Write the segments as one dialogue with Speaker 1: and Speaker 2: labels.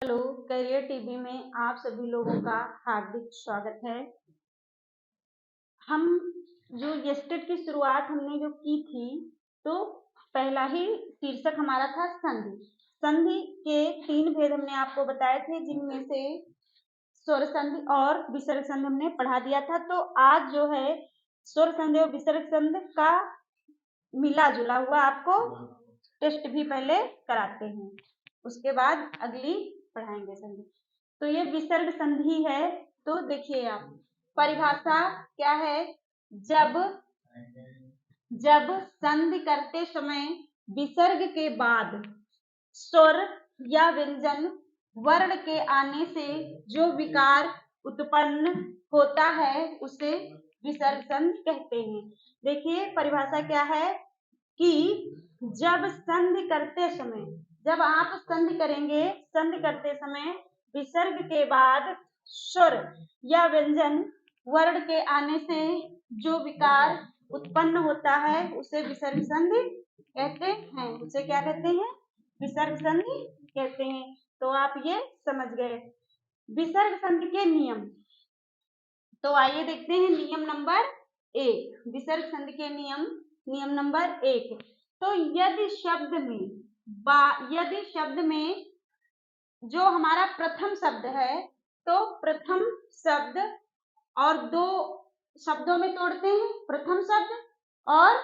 Speaker 1: Hello, career TV में आप सभी लोगों का हार्दिक स्वागत है। हम जो यस्टरडे की शुरुआत हमने जो की थी, तो पहला ही शीर्षक हमारा था संधि। संधि के 3 भेद हमने आपको बताए थे, जिनमें से स्वर संधि और विसर्ग संधि हमने पढ़ा दिया था। तो आज जो है स्वर संधि और विसर्ग संधि का मिला जुला हुआ आपको टेस्ट भी पहले कराते हैं, उसके बाद अगली पढ़ाएंगे संधि। तो ये विसर्ग संधि है। तो देखिए आप, परिभाषा क्या है। जब जब संधि करते समय विसर्ग के बाद स्वर या व्यंजन वर्ण के आने से जो विकार उत्पन्न होता है उसे विसर्ग संधि कहते हैं। देखिए परिभाषा क्या है कि जब संधि करते समय, जब आप संधि करेंगे, संधि करते समय विसर्ग के बाद स्वर या व्यंजन वर्ण के आने से जो विकार उत्पन्न होता है उसे विसर्ग संधि कहते हैं। उसे क्या कहते हैं? विसर्ग संधि कहते हैं। तो आप ये समझ गए विसर्ग संधि के नियम। तो आइए देखते हैं नियम नंबर 1, विसर्ग संधि के नियम। नियम नंबर 1, तो यदि शब्द में जो हमारा प्रथम शब्द है, तो प्रथम शब्द और 2 शब्दों में तोड़ते हैं। प्रथम शब्द और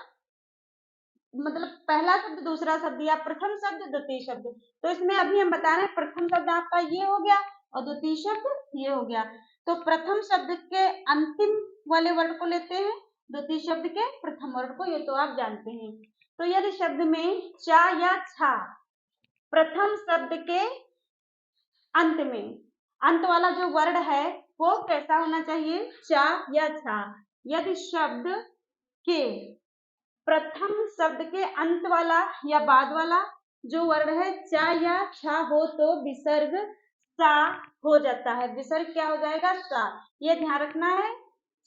Speaker 1: मतलब पहला शब्द दूसरा शब्द या प्रथम शब्द द्वितीय शब्द। तो इसमें अभी हम बता रहे हैं प्रथम शब्द आपका ये हो गया और द्वितीय शब्द ये हो गया। तो प्रथम शब्द के अंतिम वाले वर्ड को लेते हैं, द्वितीय शब्द के प्रथम वर्ड को, ये तो आप जानते हैं। तो यदि शब्द में चा या छा प्रथम शब्द के अंत में, अंत वाला जो वर्ड है वो कैसा होना चाहिए? चा या छा। यदि शब्द के प्रथम शब्द के अंत वाला या बाद वाला जो वर्ण है चा या छा हो तो विसर्ग सा हो जाता है। विसर्ग क्या हो जाएगा? सा। ये ध्यान रखना है,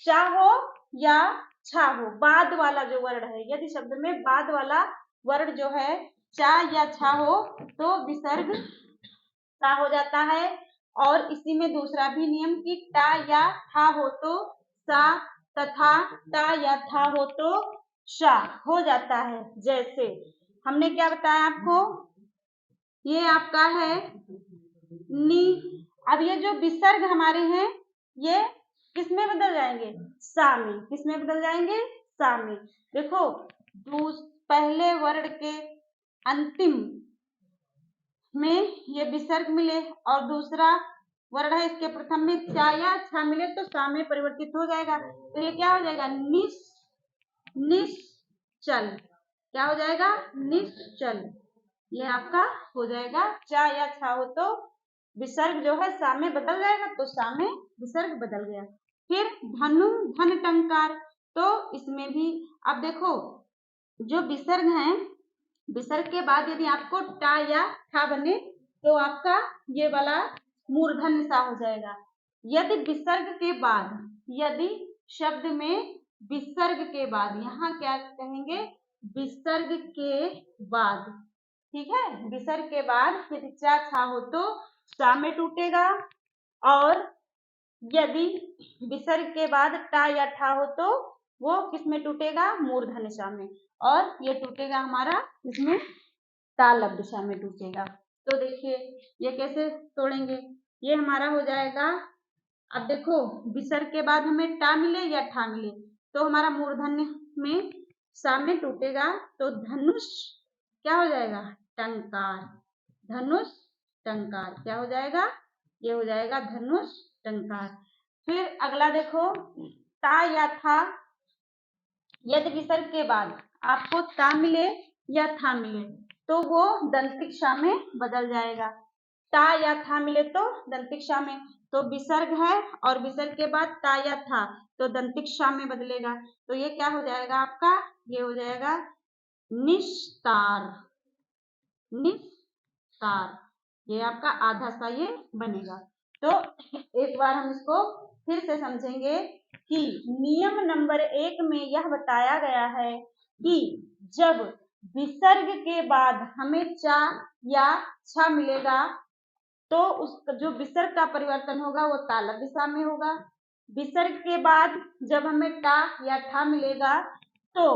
Speaker 1: चा हो या छा हो, बाद वाला जो वर्ण है, यदि शब्द में बाद वाला वर्ण जो है चा या छा हो तो विसर्ग सा हो जाता है। और इसी में दूसरा भी नियम कि टा या था हो तो सा तथा टा या था हो तो शा हो जाता है। जैसे हमने क्या बताया आपको, ये आपका है नी। अब ये जो विसर्ग हमारे हैं ये किस में बदल जाएंगे? सा में। किस में बदल जाएंगे? सा में। देखो पहले वर्ण के अंतिम में ये विसर्ग मिले और दूसरा वर्ण है इसके प्रथम में चा या छा मिले तो सा में परिवर्तित हो जाएगा। तो ये क्या हो जाएगा? निश्चल। क्या हो जाएगा? निश्चल। ये आपका हो जाएगा। चा या छा हो तो विसर्ग जो है सा में बदल जाएगा, तो सा में विसर्ग बदल गया। फिर धनु धन टंकार, तो इसमें भी अब देखो जो विसर्ग है, विसर्ग के बाद यदि आपको टा या ठा बने तो आपका ये वाला मूर्धन्य सा हो जाएगा। यदि विसर्ग के बाद, यदि शब्द में विसर्ग के बाद, यहाँ क्या कहेंगे? विसर्ग के बाद, ठीक है, विसर्ग के बाद यदि चा छा हो तो सा में टूटेगा, और यदि विसर्ग के बाद टा या ठा हो तो वो किस में टूटेगा? मूर्धन्य सा में। और ये टूटेगा हमारा इसमें तालव्य सा में टूटेगा। तो देखिए ये कैसे तोड़ेंगे, ये हमारा हो जाएगा। अब देखो विसर्ग के बाद हमें टा मिले या ठा मिले तो हमारा मूर्धन्य में सा में टूटेगा, तो धनुष क्या हो जाएगा? टंकार। धनुष टंकार क्या हो जाएगा? ये हो जाएगा धनुष टंकार। फिर अगला देखो ता या था, यदि विसर्ग के बाद आपको ता मिले या था मिले तो वो दंतिक सा में बदल जाएगा। ता या था मिले तो दंतिक सा में, तो विसर्ग है और विसर्ग के बाद ता या था तो दंतिक सा में बदलेगा। तो ये क्या हो जाएगा आपका? ये हो जाएगा निस्तार। निस्तार, ये आपका आधा सा ये बनेगा। तो एक बार हम इसको फिर से समझेंगे कि नियम नंबर 1 में यह बताया गया है कि जब विसर्ग के बाद हमें चा या छा मिलेगा तो उस जो विसर्ग का परिवर्तन होगा वो तालव्य दिशा में होगा। विसर्ग के बाद जब हमें टा या ठा मिलेगा तो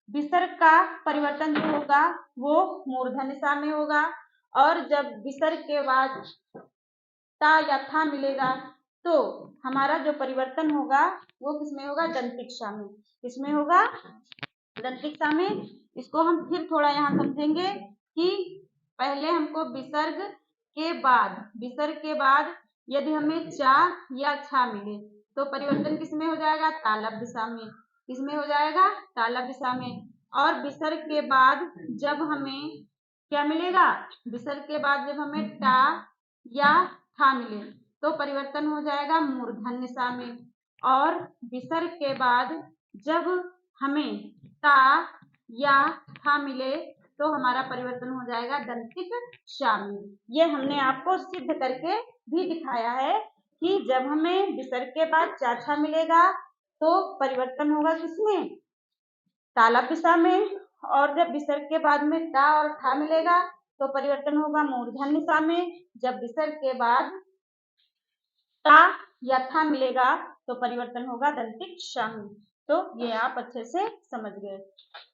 Speaker 1: विसर्ग का परिवर्तन जो होगा वो मूर्धन्य दिशा में होगा। और जब विसर्ग के बाद ता या था मिलेगा तो हमारा जो परिवर्तन होगा वो किसमें होगा? दंतिक्षा में। किसमें होगा? दंतिक्षा में। इसको हम फिर थोड़ा यहाँ समझेंगे कि पहले हमको विसर्ग के बाद यदि हमें चा या छा मिले तो परिवर्तन किसमें हो जाएगा? तालव्य दिशा में। किसमें हो जाएगा? तालव्य दिशा में। और विसर्ग के बाद जब हमें क्या मिलेगा? विसर्ग के बाद जब हमें टा या था मिले तो परिवर्तन हो जाएगा मूर्धन्य दिशा में। और विसर्ग के बाद जब हमें ता या था मिले तो हमारा परिवर्तन हो जाएगा दंतिक क्षा में। ये हमने आपको सिद्ध करके भी दिखाया है कि जब हमें विसर्ग के बाद चा छा मिलेगा तो परिवर्तन होगा किसमें? तालव्य दिशा में। और जब विसर्ग के बाद में टा और ठा मिलेगा तो परिवर्तन होगा मूर्धन्य दिशा में। जब विसर्ग के बाद टा या था मिलेगा तो परिवर्तन होगा दंतिक क्षा में। तो ये आप अच्छे से समझ गए।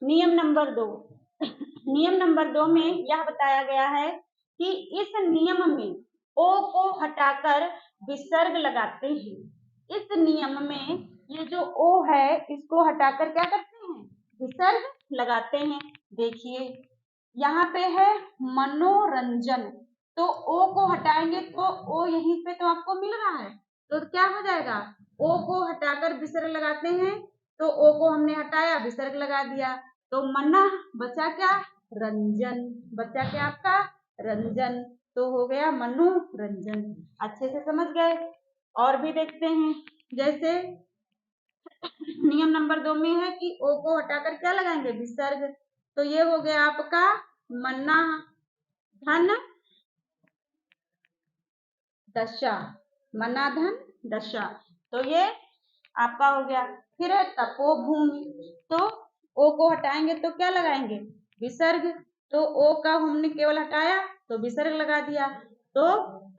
Speaker 1: नियम नंबर 2। नियम नंबर 2 में यह बताया गया है कि इस नियम में ओ को हटाकर विसर्ग लगाते हैं। इस नियम में ये जो ओ है इसको हटाकर क्या करते हैं? विसर्ग लगाते हैं। देखिए यहाँ पे है मनोरंजन, तो ओ को हटाएंगे तो ओ यहीं पे तो आपको मिल रहा है तो क्या हो जाएगा? ओ को हटाकर विसर्ग लगाते हैं तो ओ को हमने हटाया विसर्ग लगा दिया तो मना बचा क्या? रंजन। बचा क्या आपका? रंजन। तो हो गया मनोरंजन। अच्छे से समझ गए। और भी देखते हैं जैसे नियम नंबर 2 में है कि ओ को हटाकर क्या लगाएंगे? विसर्ग। तो ये हो गया आपका मन्ना धन दशा। मना धन दशा। तो ये आपका हो गया। फिर है तपोभूमि, तो ओ को हटाएंगे तो क्या लगाएंगे? विसर्ग। तो ओ का हमने केवल हटाया तो विसर्ग लगा दिया तो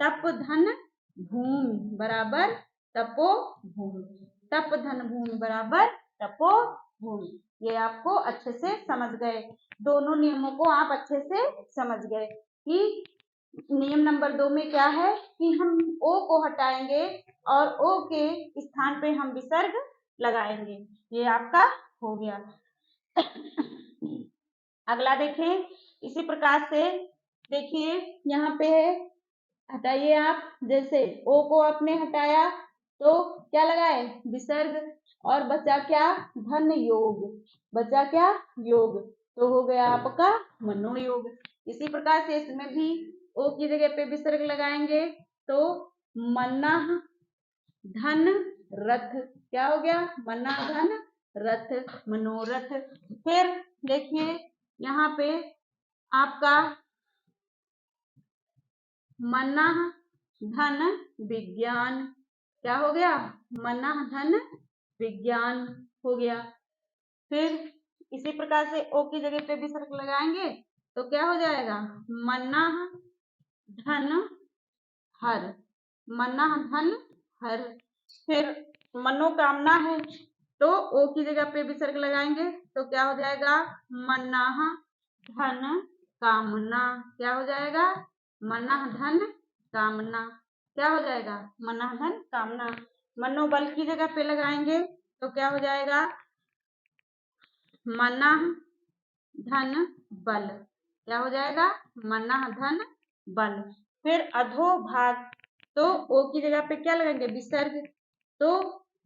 Speaker 1: तप धन भूमि बराबर तपोभूमि। तप धन भूमि बराबर तपोभूमि। ये आपको अच्छे से समझ गए। दोनों नियमों को आप अच्छे से समझ गए कि नियम नंबर 2 में क्या है कि हम ओ को हटाएंगे और ओ के स्थान पे हम विसर्ग लगाएंगे। ये आपका हो गया। अगला देखें इसी प्रकार से। देखिए यहाँ पे है, हटाइए आप। जैसे ओ को आपने हटाया तो क्या लगाए? विसर्ग। और बचा क्या? धन योग। बचा क्या? योग। तो हो गया आपका मनोयोग। इसी प्रकार से इसमें भी ओ की जगह पे विसर्ग लगाएंगे तो मना धन रथ। क्या हो गया? मना धन रथ, मनोरथ। फिर देखिए यहाँ पे आपका मना धन विज्ञान। क्या हो गया? मना धन विज्ञान हो गया। फिर इसी प्रकार से ओ की जगह पे विसर्ग लगाएंगे तो क्या हो जाएगा? मना धन हर। मना धन हर। फिर मनोकामना है तो ओ की जगह पे विसर्ग लगाएंगे तो क्या हो जाएगा? मना धन कामना। क्या हो जाएगा? मना धन कामना। क्या हो जाएगा? मना धन कामना। मनोबल की जगह पे लगाएंगे तो क्या हो जाएगा? मना धन बल। क्या हो जाएगा? मना धन बल। फिर अधोभाग, तो ओ की जगह पे क्या लगाएंगे? विसर्ग। तो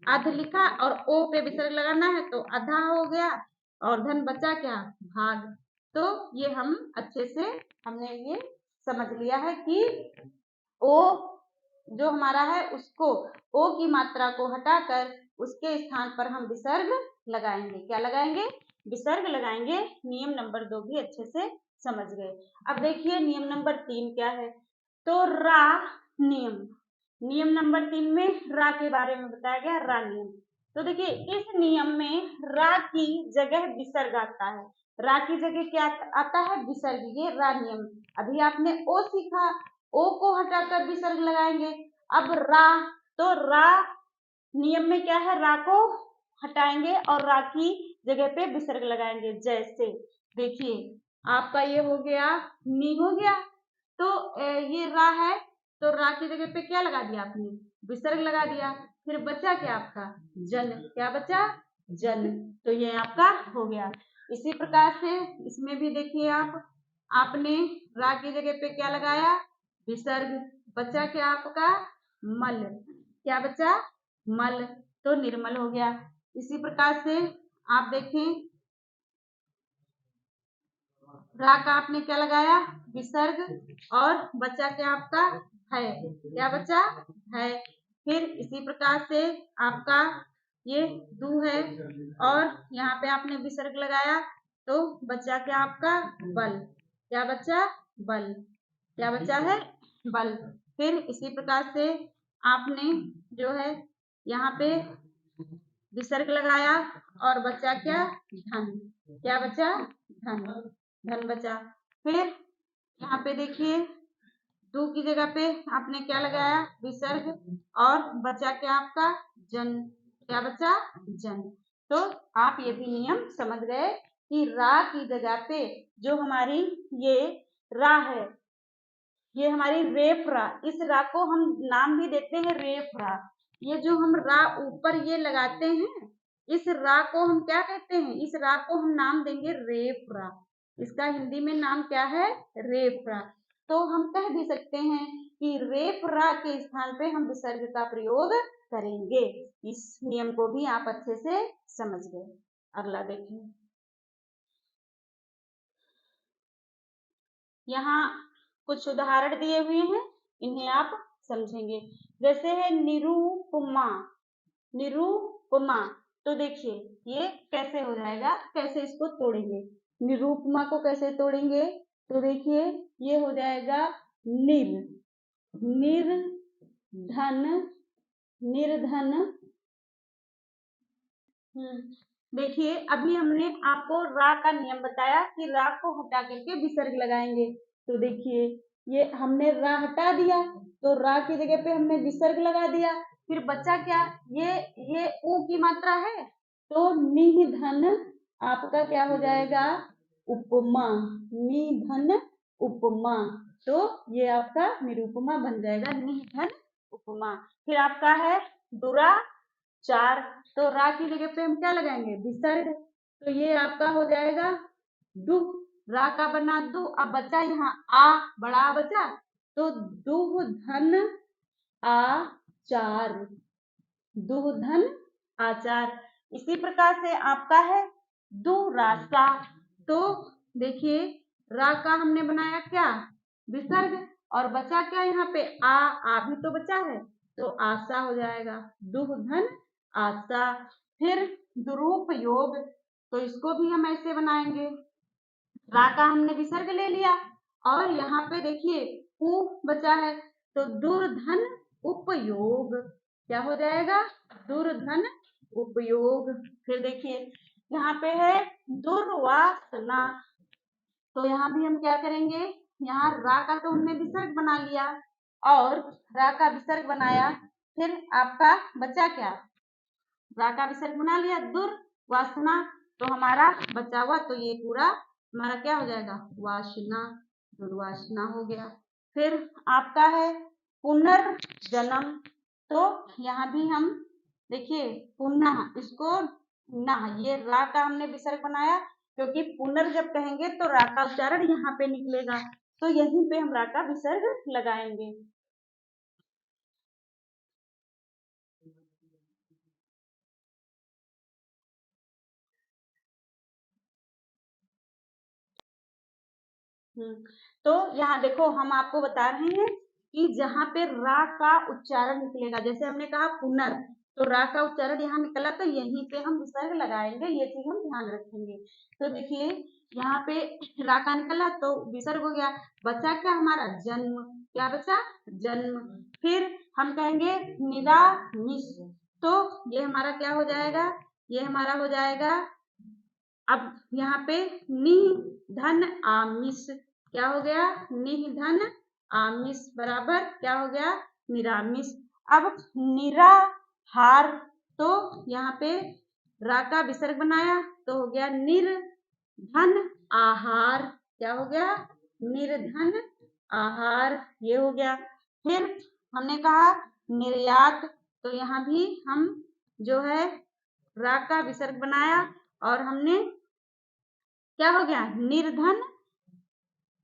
Speaker 1: अध लिखा और ओ पे विसर्ग लगाना है तो अधा हो गया और धन बचा क्या? भाग। तो ये हम अच्छे से हमने ये समझ लिया है कि ओ जो हमारा है उसको ओ की मात्रा को हटाकर उसके स्थान पर हम विसर्ग लगाएंगे। क्या लगाएंगे? विसर्ग लगाएंगे। नियम नंबर 2 भी अच्छे से समझ गए। अब देखिए नियम नंबर 3 क्या है। तो रा नियम। नियम नंबर 3 में रा के बारे में बताया गया, रा नियम। तो देखिए इस नियम में रा की जगह विसर्ग आता है। रा की जगह क्या आता है? विसर्ग। ये रा नियम। अभी आपने ओ सीखा ओ को हटाकर विसर्ग लगाएंगे। अब रा, तो रा नियम में क्या है, रा को हटाएंगे और रा की जगह पे विसर्ग लगाएंगे। जैसे देखिए आपका ये हो गया, नी हो गया, तो ये रा है, तो रा की जगह पे क्या लगा दिया आपने, विसर्ग लगा दिया। फिर बचा क्या आपका, जन, क्या बचा, जन, तो ये आपका हो गया। इसी प्रकार से इसमें भी देखिए आपने रा की जगह पे क्या लगाया, विसर्ग, बचा क्या आपका, मल, क्या बचा, मल, तो निर्मल हो गया। इसी प्रकार से आप देखें, रा का आपने क्या लगाया, विसर्ग, और बचा क्या आपका, है, क्या बचा, है। फिर इसी प्रकार से आपका ये दू है, और यहाँ पे आपने विसर्ग लगाया, तो बचा क्या आपका, बल, क्या बचा, बल, क्या बचा है, बल। फिर इसी प्रकार से आपने जो है यहाँ पे विसर्ग लगाया और बचा क्या, धन, क्या बचा, धन, धन बचा। फिर यहाँ पे देखिए दू की जगह पे आपने क्या लगाया, विसर्ग, और बचा क्या आपका, जन, क्या बचा, जन। तो आप ये भी नियम समझ गए कि रा की जगह पे जो हमारी ये रा है, ये हमारी रेफ रा, इस रा को हम नाम भी देते हैं रेफ रा। ये जो हम रा ऊपर ये लगाते हैं, इस रा को हम क्या कहते हैं, इस रा को हम नाम देंगे रेफ रा। इसका हिंदी में नाम क्या है, रेफ रा। तो हम कह भी सकते हैं कि रेफ रा के स्थान पे हम विसर्ग का प्रयोग करेंगे। इस नियम को भी आप अच्छे से समझ गए। अगला देखिए, यहाँ कुछ उदाहरण दिए हुए हैं, इन्हें आप समझेंगे। जैसे है निरूपमा, निरूपमा, तो देखिए ये कैसे हो जाएगा, कैसे इसको तोड़ेंगे, निरूपमा को कैसे तोड़ेंगे, तो देखिए ये हो जाएगा निर, निर्धन, निर्धन। देखिए अभी हमने आपको रा का नियम बताया कि रा को हटा करके विसर्ग लगाएंगे। तो देखिए ये हमने रा हटा दिया, तो रा की जगह पे हमने विसर्ग लगा दिया। फिर बचा क्या, ये ऊ की मात्रा है, तो निधन आपका क्या हो जाएगा, उपमा, निधन उपमा, तो ये आपका निरूपमा बन जाएगा, निधन उपमा। फिर आपका है दुरा चार, तो रा की जगह पे हम क्या लगाएंगे, विसर्ग, तो ये आपका हो जाएगा दु, रा का बना दु। अब बचा यहाँ आ, बड़ा आ बचा, तो दुह धन आचार, दुह धन आचार। इसी प्रकार से आपका है दुरासा, तो देखिए रा का हमने बनाया क्या, विसर्ग, और बचा क्या यहाँ पे आ भी तो बचा है, तो आशा हो जाएगा, दुह धन आशा। फिर दुरुपयोग, तो इसको भी हम ऐसे बनाएंगे, रा का हमने विसर्ग ले लिया, और यहाँ पे देखिए उ बचा है, तो दुर्धन उपयोग, क्या हो जाएगा, दुर्धन उपयोग। फिर देखिए यहाँ पे है दुर्वासना, तो यहाँ भी हम क्या करेंगे, यहाँ रा का तो हमने विसर्ग बना लिया, और रा का विसर्ग बनाया, फिर आपका बचा क्या, रा का विसर्ग बना लिया, दुर्वासना, तो हमारा बचा हुआ, तो ये पूरा हमारा क्या हो जाएगा, वासना, दुर्वासना हो गया। फिर आपका है पुनर्जन्म, तो यहाँ भी हम देखिए पुनः, इसको ना, ये रा का हमने विसर्ग बनाया, क्योंकि पुनर् जब कहेंगे तो रा का उच्चारण यहाँ पे निकलेगा, तो यहीं पे हम रा का विसर्ग लगाएंगे। तो यहाँ देखो हम आपको बता रहे हैं कि जहाँ पे रा का उच्चारण निकलेगा, जैसे हमने कहा पुनर, तो रा का उच्चारण यहाँ निकला, तो यहीं पे हम विसर्ग लगाएंगे, ये चीज हम ध्यान रखेंगे। तो देखिए यहाँ पे रा का निकला तो विसर्ग हो गया, बचा क्या हमारा जन्म, क्या बचा, जन्म। फिर हम कहेंगे निरामिष, तो ये हमारा क्या हो जाएगा, ये हमारा हो जाएगा, अब यहाँ पे निधन आमिष, क्या हो गया, निधन आमिष बराबर क्या हो गया, निरामिष। अब निराहार, तो यहाँ पे रा का विसर्ग बनाया तो हो गया निर्धन आहार। क्या हो गया, निर्धन आहार, ये हो गया। फिर हमने कहा निर्यात, तो यहाँ भी हम जो है रा का विसर्ग बनाया और हमने क्या हो गया, निर्धन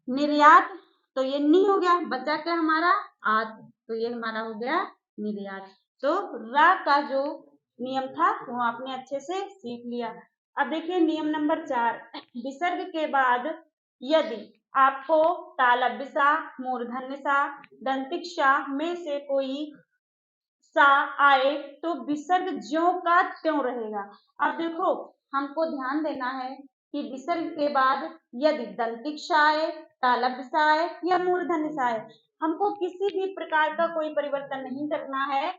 Speaker 1: निर्यात, तो ये नी हो गया, बचा क्या हमारा आत, तो ये हमारा हो गया निर्यात। तो रा का जो नियम था वो आपने अच्छे से सीख लिया। अब देखिए नियम नंबर 4, विसर्ग के बाद यदि आपको तालव्य सा, मूर्धन्य सा, दंतिक सा में से कोई सा आए तो विसर्ग ज्यों का त्यों रहेगा। अब देखो हमको ध्यान देना है कि विसर्ग के बाद यदि दंतिक सा आए, तालव्य सा आए या मूर्धन्य सा आए, हमको किसी भी प्रकार का कोई परिवर्तन नहीं करना है,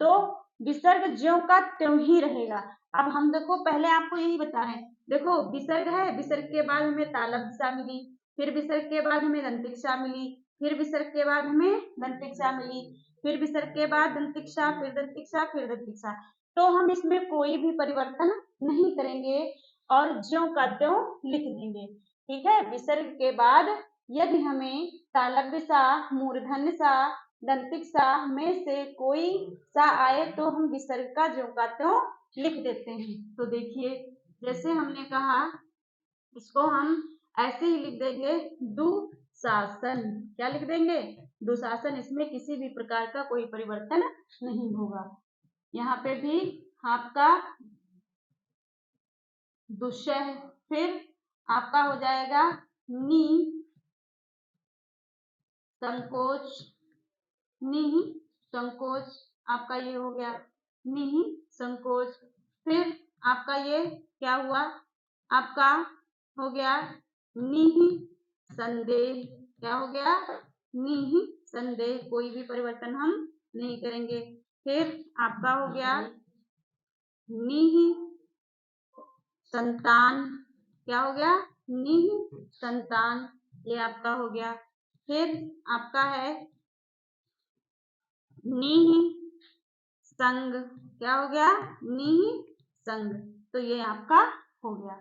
Speaker 1: तो विसर्ग ज्यों का त्यों ही रहेगा। अब हम देखो पहले आपको यही बता रहे हैं, देखो विसर्ग है, विसर्ग के बाद हमें तालव्य सा मिली, फिर विसर्ग के बाद हमें दंतिक सा मिली, फिर विसर्ग के बाद हमें दंतिक सा मिली, फिर विसर्ग के बाद दंतिक सा, फिर दंतिक सा, फिर दंतिक सा। तो हम इसमें कोई भी परिवर्तन नहीं करेंगे और ज्यों का त्यों लिख देंगे। ठीक है, विसर्ग के बाद यदि हमें तालव्य सा, मूर्धन्य सा, दंतिक सा में से कोई सा आए तो हम विसर्ग का ज्यों का त्यों लिख देते हैं। तो देखिए जैसे हमने कहा इसको हम ऐसे ही लिख देंगे दुशासन। क्या लिख देंगे, दुशासन। इसमें किसी भी प्रकार का कोई परिवर्तन नहीं होगा। यहाँ पे भी आपका दुष्य, फिर आपका हो जाएगा नी संकोच, नी संकोच, आपका ये हो गया नी संकोच। फिर आपका ये क्या हुआ, आपका हो गया निह संदेह। क्या हो गया, निह संदेह, कोई भी परिवर्तन हम नहीं करेंगे। फिर आपका हो गया निह संतान। क्या हो गया, निह संतान, ये आपका हो गया। फिर आपका है निह संग। क्या हो गया, निह संग, तो ये आपका हो गया।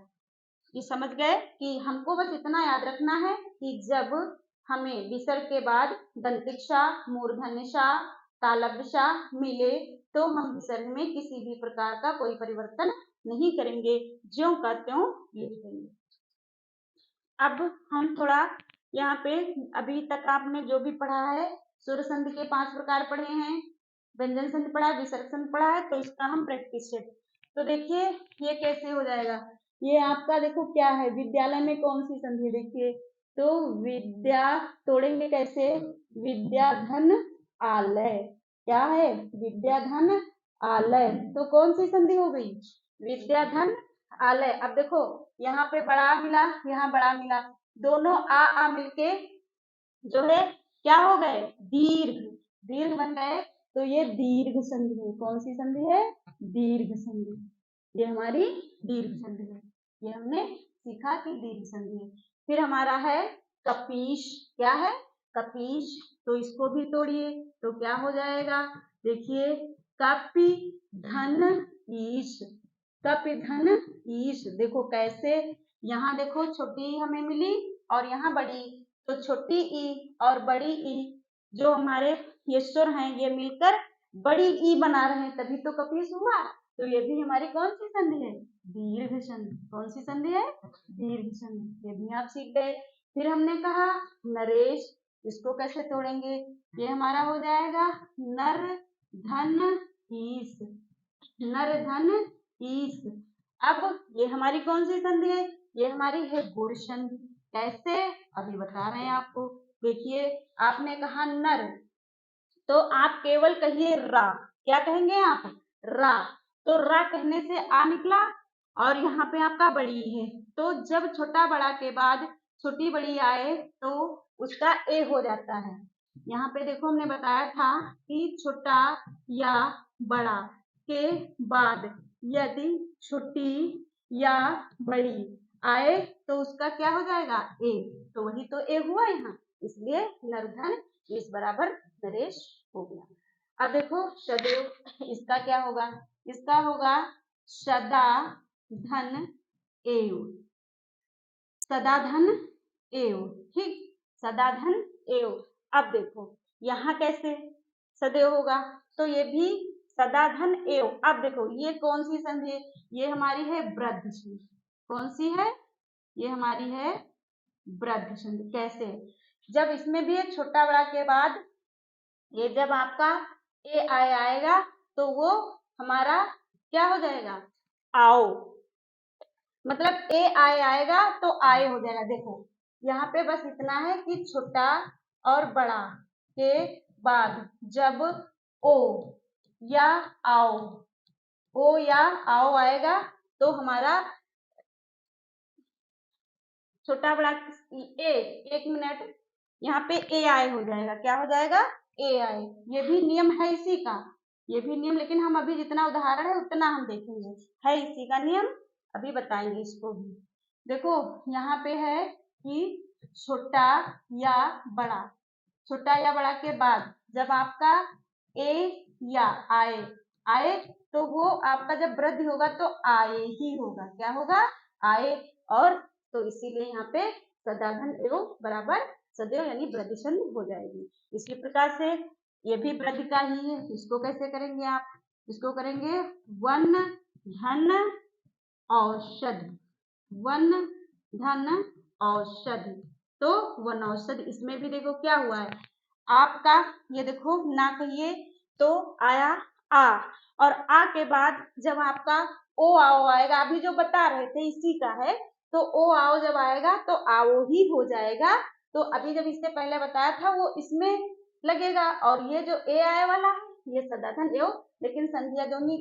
Speaker 1: ये समझ गए कि हमको बस इतना याद रखना है कि जब हमें विसर्ग के बाद दंतिक सा, मूर्धन्य सा, तालव्य सा मिले तो हम विसर्ग में किसी भी प्रकार का कोई परिवर्तन नहीं करेंगे, ज्यों का त्यों लिख देंगे। अब हम थोड़ा यहाँ पे अभी तक आपने जो भी पढ़ा है, सुर संधि के 5 प्रकार पढ़े हैं, व्यंजन संधि पढ़ा है, विसर्ग संधि पढ़ा है, तो इसका हम प्रैक्टिस सेट। तो देखिए ये कैसे हो जाएगा, ये आपका देखो क्या है, विद्यालय में कौन सी संधि, देखिए तो विद्या तोड़ेंगे कैसे, विद्याधन आलय। क्या है, विद्याधन आलय, तो कौन सी संधि हो गई, विद्याधन आलय। अब देखो यहाँ पे बड़ा मिला, यहाँ बड़ा मिला, दोनों आ मिलके जो है क्या हो गए, दीर्घ, दीर्घ बन गए, तो ये दीर्घ संधि है। कौन सी संधि है, दीर्घ संधि, ये हमारी दीर्घ संधि है। ये हमने सीखा कि दीर्घ संधि है। फिर हमारा है कपीश। क्या है, कपीश, तो इसको भी तोड़िए तो क्या हो जाएगा, देखिए कपि धन ईश, कपि धन ईश, देखो कैसे, यहाँ देखो छोटी ई हमें मिली और यहाँ बड़ी, तो छोटी ई और बड़ी ई जो हमारे ये सुर हैं ये मिलकर बड़ी ई बना रहे हैं, तभी तो कपीश हुआ। तो ये भी हमारी कौन सी संधि है, दीर्घ संधि। कौन सी संधि है, दीर्घ संधि, ये भी आप सीख गए। फिर हमने कहा नरेश, इसको कैसे तोड़ेंगे, ये हमारा हो जाएगा नर धन ईश, नर धन ईश। अब ये हमारी कौन सी संधि है, ये हमारी है गुण संधि। कैसे, अभी बता रहे हैं आपको। देखिए आपने कहा नर, तो आप केवल कहिए रा। क्या कहेंगे आप, रा, तो रा कहने से आ निकला और यहाँ पे आपका बड़ी है, तो जब छोटा बड़ा के बाद छोटी बड़ी आए तो उसका ए हो जाता है। यहाँ पे देखो हमने बताया था कि छोटा या बड़ा के बाद यदि छोटी या बड़ी आए तो उसका क्या हो जाएगा, ए, तो वही तो ए हुआ यहाँ, इसलिए नरधन, इस बराबर नरेश हो गया। अब देखो सदैव, इसका क्या होगा, इसका होगा सदा धन एव, सदा धन एव, ठीक, सदा धन एव। अब देखो यहाँ कैसे सदैव होगा, तो ये भी सदा धन एव। अब देखो ये कौन सी संधि है, ये हमारी है वृद्धि संधि। कौन सी है, ये हमारी है वृद्धि संधि। कैसे, जब इसमें भी एक छोटा बड़ा के बाद ये जब आपका ए आए आएगा तो वो हमारा क्या हो जाएगा, आओ, मतलब ए आए आएगा तो आए हो जाएगा। देखो यहाँ पे बस इतना है कि छोटा और बड़ा के बाद जब ओ या आओ, ओ या आओ आएगा तो हमारा छोटा बड़ा ए, एक मिनट, यहाँ पे ए आए हो जाएगा, क्या हो जाएगा, ए आए। ये भी नियम है इसी का, ये भी नियम, लेकिन हम अभी जितना उदाहरण है उतना हम देखेंगे, है इसी का नियम, अभी बताएंगे इसको भी। देखो यहाँ पे है कि छोटा या बड़ा, छोटा या बड़ा के बाद जब आपका ए या आए आए तो वो आपका जब वृद्धि होगा तो आए ही होगा, क्या होगा, आए। और तो इसीलिए यहाँ पे सदाधन एवं बराबर सदैव यानी वृद्धि संधि हो जाएगी। इसी प्रकार से ये भी वृद्धि का ही है, इसको कैसे करेंगे आप, इसको करेंगे वन धन औषधि, वन धन औषधि। तो वन औषधि, इसमें भी देखो क्या हुआ है आपका, ये देखो ना कहिए तो आया आ, और आ के बाद जब आपका ओ आओ आएगा, अभी जो बता रहे थे इसी का है, तो ओ आओ जब आएगा तो आओ ही हो जाएगा। तो अभी जब इससे पहले बताया था वो इसमें लगेगा, और ये जो ए आए वाला है ये सदाधन एव, लेकिन संधिया दोनों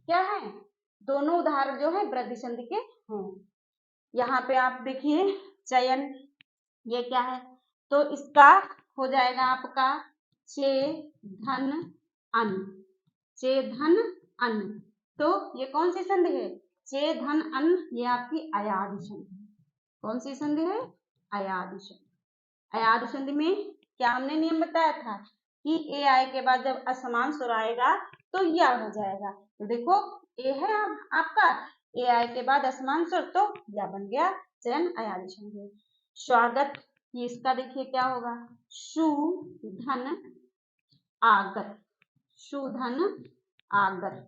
Speaker 1: क्या है, दोनों उदाहरण जो है वृद्धि संधि के हैं। यहाँ पे आप देखिए चयन, ये क्या है, तो इसका हो जाएगा आपका चे धन अन, चे धन अन। तो ये कौन सी संधि है, चे धन अन, ये आपकी अयादि संधि है। कौन सी संधि है, अयादि संधि। अयादि संधि में क्या हमने नियम बताया था कि ए आए के बाद जब असमान स्वर आएगा तो या हो जाएगा। तो देखो ए है आपका, ए आए के बाद असमान स्वर तो या बन गया, चयन अयादि संधि। स्वागत, ये इसका देखिए क्या होगा, शु धन आगत, शु धन आगत,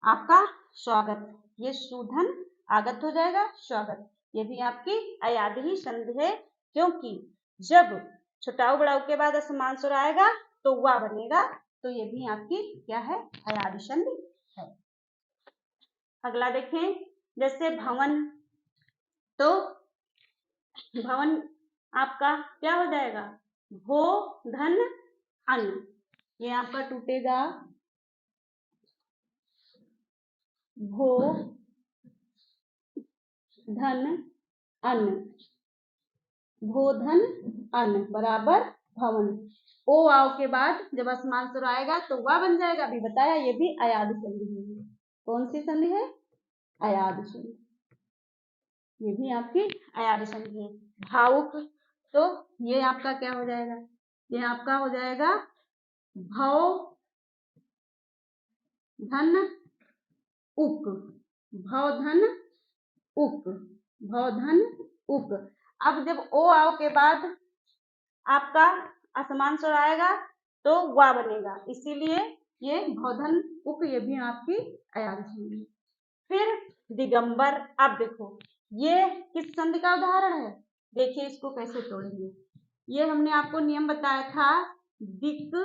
Speaker 1: आपका स्वागत, ये शु धन आगत हो जाएगा, स्वागत। ये भी आपकी अयादि ही संधि है, क्योंकि जब छोटाऊ बड़ाऊ के बाद असमान स्वर आएगा तो वा बनेगा, तो ये भी आपकी क्या है, अयादि संधि है। अगला देखें, जैसे भवन, तो भवन आपका क्या हो जाएगा, भो धन अन, ये आपका टूटेगा भो धन अन, भो धन अन बराबर भवन। ओ आओ के बाद जब असमान स्वर आएगा तो वह बन जाएगा, अभी बताया, ये भी अयादि संधि है। कौन सी संधि है, अयादि संधि, ये भी आपकी अयादि संधि है। भावुक, तो ये आपका क्या हो जाएगा, ये आपका हो जाएगा भव धन उक, भव धन उक, भव धन उक। अब जब ओ आओ के बाद आपका असमान स्वर आएगा तो वा बनेगा, इसीलिए ये भवधन उक, ये भी आपकी अयादि संधि है। फिर दिगंबर, अब देखो ये किस संधि का उदाहरण है, देखिए इसको कैसे तोड़ेंगे। ये हमने आपको नियम बताया था, दिक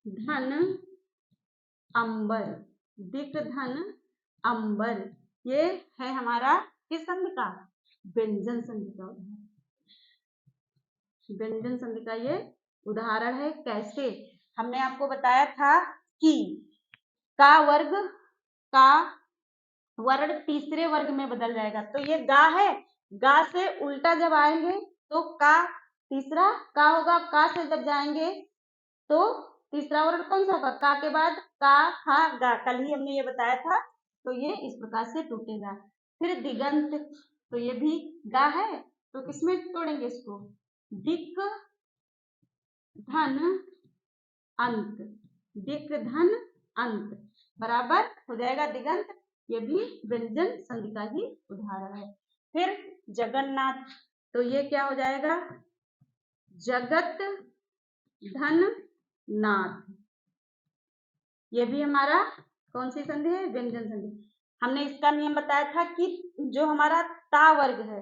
Speaker 1: धन अंबर, दिक धन अंबर, ये है हमारा किस संधि का, व्यंजन संधि का उदाहरण, व्यंजन संधि का ये उदाहरण है। कैसे, हमने आपको बताया था कि का वर्ग, का वर्ण तीसरे वर्ग में बदल जाएगा, तो ये गा है, गा से उल्टा जब आएंगे तो का तीसरा का होगा, का से जब जाएंगे तो तीसरा वर्ण कौन सा होगा, का के बाद का खा गा, कल ही हमने ये बताया था, तो ये इस प्रकार से टूटेगा। फिर दिगंत, तो ये भी गा है, तो किसमें तोड़ेंगे इसको, दिक धन अंत, दिक धन अंत बराबर हो जाएगा दिगंत। ये भी व्यंजन संधि का ही उदाहरण है। फिर जगन्नाथ, तो ये क्या हो जाएगा, जगत धन नाथ, ये भी हमारा कौन सी संधि है, व्यंजन संधि। हमने इसका नियम बताया था कि जो हमारा ता वर्ग है,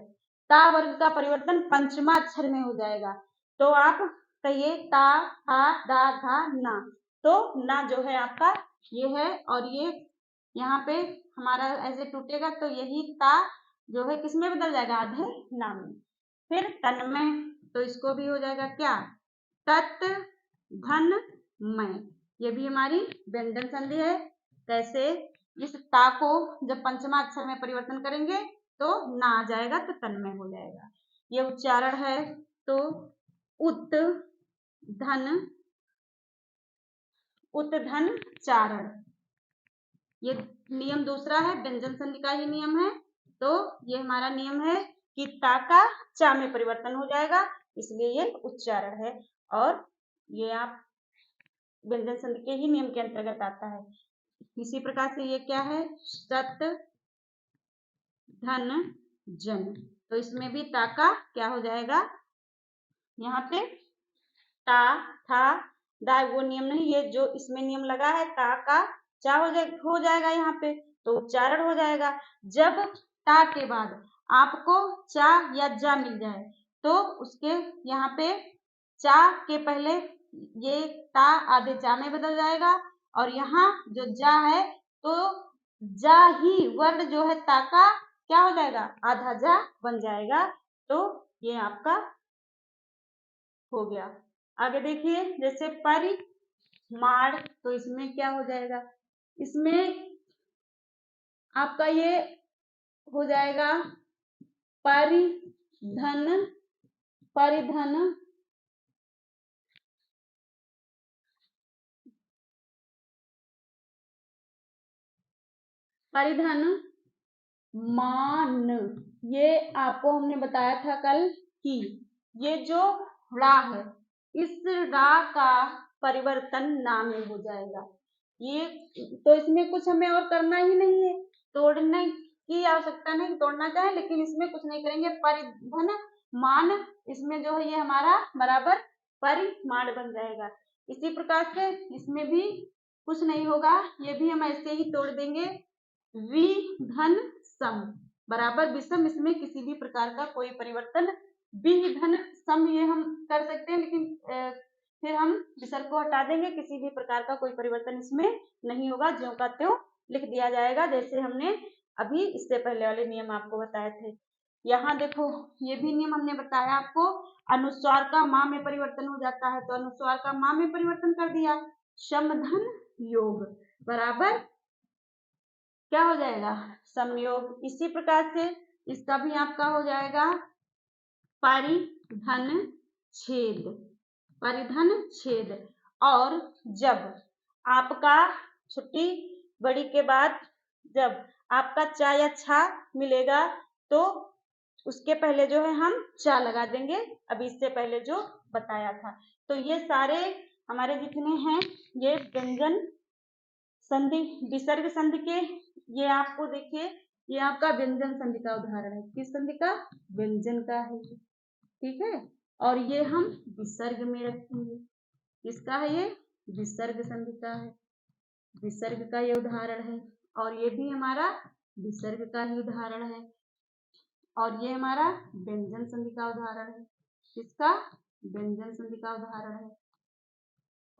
Speaker 1: ता वर्ग का परिवर्तन पंचमा अक्षर में हो जाएगा। तो आप कहिए ता, था, दा, धा, ना। तो ना जो है आपका ये है, और ये यहाँ पे हमारा ऐसे टूटेगा, तो यही ता जो है किसमें बदल जाएगा, आधे ना में। फिर तन्मय, तो इसको भी हो जाएगा क्या, तत् धन मय, ये भी हमारी व्यंजन संधि है। कैसे, इस ता को जब पंचमा अक्षर में परिवर्तन करेंगे तो ना आ जाएगा, तो तन्मय हो जाएगा। ये उच्चारण है, तो उत धन चारण, ये नियम दूसरा है, व्यंजन संधि का ही नियम है। तो ये हमारा नियम है कि ता का चा में परिवर्तन हो जाएगा, इसलिए ये उच्चारण है, और ये आप व्यंजन संधि के ही नियम के अंतर्गत आता है। इसी प्रकार से ये क्या है, सत धन जन, तो इसमें भी ता का क्या हो जाएगा, यहाँ पे ता, था, दा वो नियम नहीं, ये जो इसमें नियम लगा है ता का चा हो जाएगा यहाँ पे, तो उच्चारण हो जाएगा। जब ता के बाद आपको चा या जा मिल जाए, तो उसके यहाँ पे चा के पहले ये ता आधे चा में बदल जाएगा, और यहाँ जो जा है तो जा ही वर्ण जो है ता का क्या हो जाएगा, आधा जा बन जाएगा। तो ये आपका हो गया। आगे देखिए, जैसे परिमाण, तो इसमें क्या हो जाएगा, इसमें आपका ये हो जाएगा परिधन, परिधन परिधन मान, ये आपको हमने बताया था कल कि ये जो रा है, इस रा का परिवर्तन ना में हो जाएगा। ये तो इसमें कुछ हमें और करना ही नहीं है, तोड़ने की आवश्यकता नहीं, तोड़ना चाहे लेकिन इसमें कुछ नहीं करेंगे। परिधन मान, इसमें जो है ये हमारा बराबर परिमाण बन जाएगा। इसी प्रकार से इसमें भी कुछ नहीं होगा, ये भी हम ऐसे ही तोड़ देंगे। विधन सम बराबर विषम, इसमें किसी भी प्रकार का कोई परिवर्तन, विधन सम ये हम कर सकते हैं, लेकिन फिर हम विसर्ग को हटा देंगे, किसी भी प्रकार का कोई परिवर्तन इसमें नहीं होगा, ज्यों का त्यों लिख दिया जाएगा, जैसे हमने अभी इससे पहले वाले नियम आपको बताए थे। यहाँ देखो, ये भी नियम हमने बताया आपको, अनुस्वार का माँ में परिवर्तन हो जाता है, तो अनुस्वार का माँ में परिवर्तन कर दिया, शम धन योग बराबर क्या हो जाएगा, संयोग। इसी प्रकार से इसका भी आपका हो जाएगा परिधन छेद, परिधन छेद। और जब आपका छुट्टी बड़ी के बाद जब आपका चा या छा मिलेगा, तो उसके पहले जो है हम चा लगा देंगे, अभी इससे पहले जो बताया था। तो ये सारे हमारे जितने हैं ये व्यंजन संधि, विसर्ग संधि के, ये आपको देखिए, ये आपका व्यंजन संधि का उदाहरण है। किस संधि का, व्यंजन का है, ठीक है। और ये हम विसर्ग में रखेंगे, किसका है ये, विसर्ग संधि का है, विसर्ग का ये उदाहरण है। और ये भी हमारा विसर्ग का ही उदाहरण है, और ये हमारा व्यंजन संधि का उदाहरण है। किसका, व्यंजन संधि का उदाहरण है,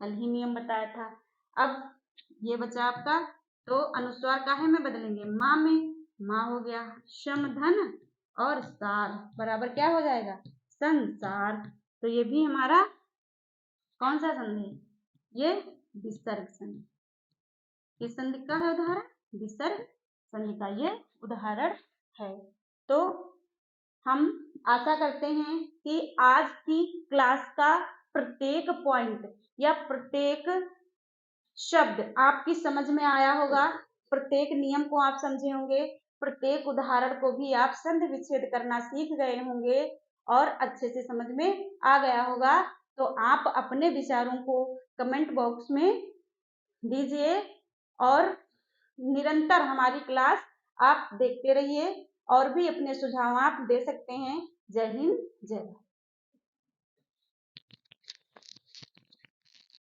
Speaker 1: कल ही नियम बताया था। अब ये बचा आपका, तो अनुस्वार काहे में बदलेंगे, माँ में, माँ हो गया, शम धन और सार बराबर क्या हो जाएगा, संसार। तो ये भी हमारा कौन सा संधि, ये विसर्ग संधि, किस संधि का है उदाहरण, विसर्ग संधि का ये उदाहरण है। तो हम आशा करते हैं कि आज की क्लास का प्रत्येक पॉइंट या प्रत्येक शब्द आपकी समझ में आया होगा, प्रत्येक नियम को आप समझे होंगे, प्रत्येक उदाहरण को भी आप संधि विच्छेद करना सीख गए होंगे, और अच्छे से समझ में आ गया होगा। तो आप अपने विचारों को कमेंट बॉक्स में दीजिए और निरंतर हमारी क्लास आप देखते रहिए और भी अपने सुझाव आप दे सकते हैं। जय हिंद, जय भारत।